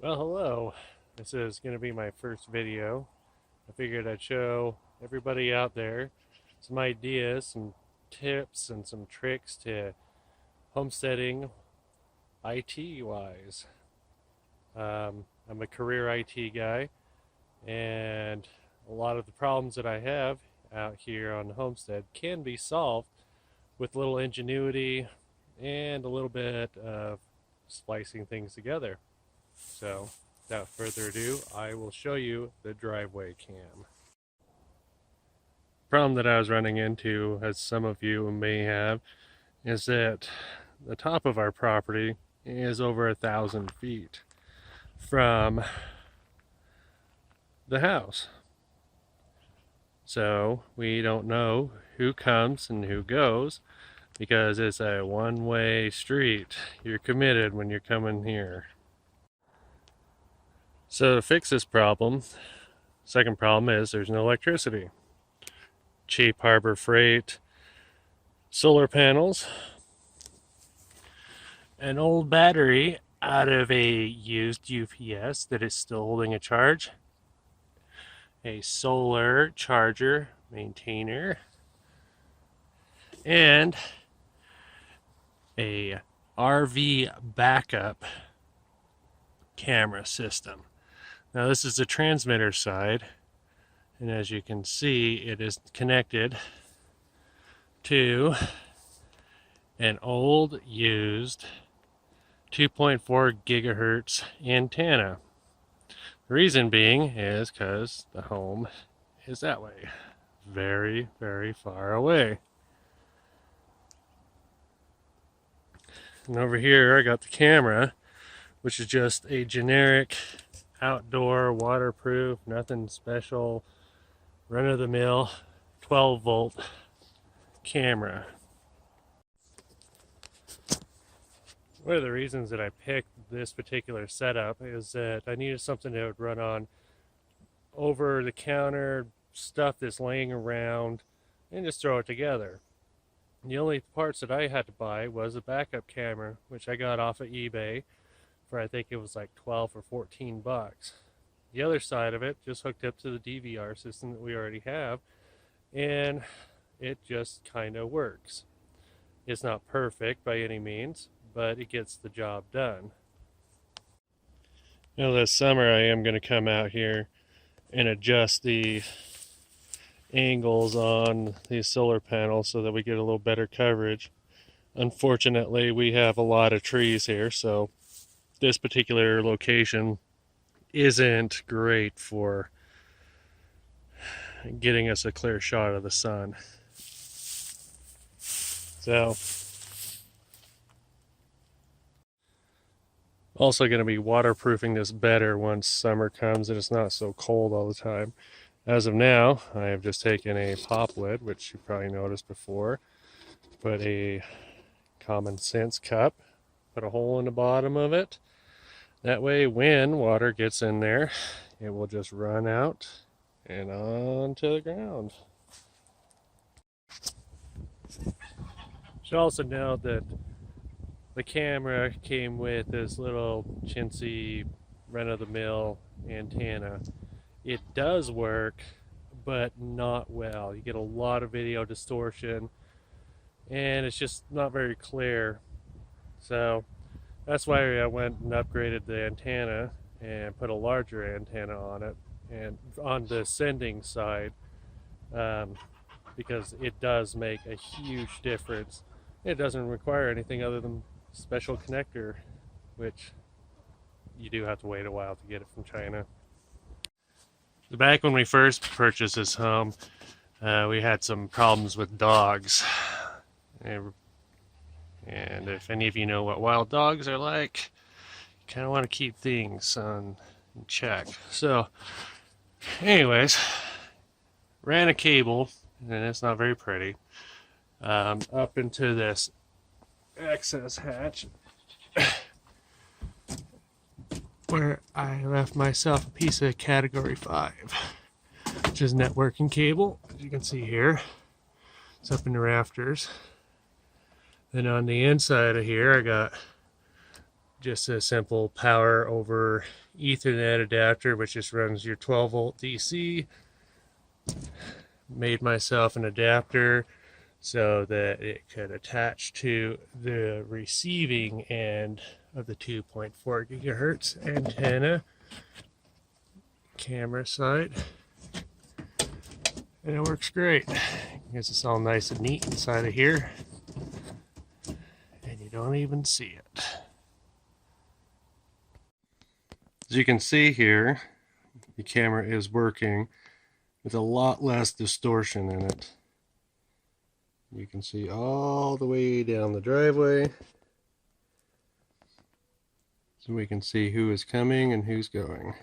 Well, hello. This is going to be my first video. I figured I'd show everybody out there some ideas, some tips, and some tricks to homesteading IT wise. I'm a career IT guy, and a lot of the problems that I have out here on the homestead can be solved with a little ingenuity and a little bit of splicing things together. So, without further ado, I will show you the driveway cam. Problem that I was running into, as some of you may have, is that the top of our property is over 1,000 feet from the house. So we don't know who comes and who goes because it's a one-way street. You're committed when you're coming here. So to fix this problem, second problem is there's no electricity. Cheap Harbor Freight solar panels, an old battery out of a used UPS that is still holding a charge, a solar charger maintainer, and a RV backup camera system. Now this is the transmitter side, and as you can see, it is connected to an old used 2.4 gigahertz antenna. The reason being is because the home is that way, very, very far away. And over here I got the camera, which is just a generic outdoor, waterproof, nothing special, run-of-the-mill 12-volt camera. One of the reasons that I picked this particular setup is that I needed something that would run on over-the-counter stuff that's laying around and just throw it together. The only parts that I had to buy was a backup camera, which I got off of eBay for I think it was like 12 or 14 bucks. The other side of it just hooked up to the DVR system that we already have, and it just kind of works. It's not perfect by any means, but it gets the job done. Now this summer I am going to come out here and adjust the angles on these solar panels so that we get a little better coverage. Unfortunately, we have a lot of trees here, so this particular location isn't great for getting us a clear shot of the sun. So, also going to be waterproofing this better once summer comes and it's not so cold all the time. As of now, I have just taken a pop lid, which you probably noticed before, put a common sense cup, put a hole in the bottom of it. That way when water gets in there, it will just run out and onto the ground. Should also note that the camera came with this little chintzy run-of-the-mill antenna. It does work, but not well. You get a lot of video distortion and it's just not very clear. So that's why I went and upgraded the antenna and put a larger antenna on it and on the sending side, because it does make a huge difference. It doesn't require anything other than special connector, which you do have to wait a while to get it from China. Back when we first purchased this home, we had some problems with dogs. And if any of you know what wild dogs are like, you kind of want to keep things on check. So, anyways, ran a cable, and it's not very pretty, up into this access hatch, where I left myself a piece of category 5, which is networking cable. As you can see here, it's up in the rafters. Then on the inside of here, I got just a simple power over Ethernet adapter, which just runs your 12 volt DC. Made myself an adapter so that it could attach to the receiving end of the 2.4 gigahertz antenna camera side, and it works great because it's all nice and neat inside of here and you don't even see it. As you can see here, the camera is working with a lot less distortion in it. You can see all the way down the driveway, so we can see who is coming and who's going.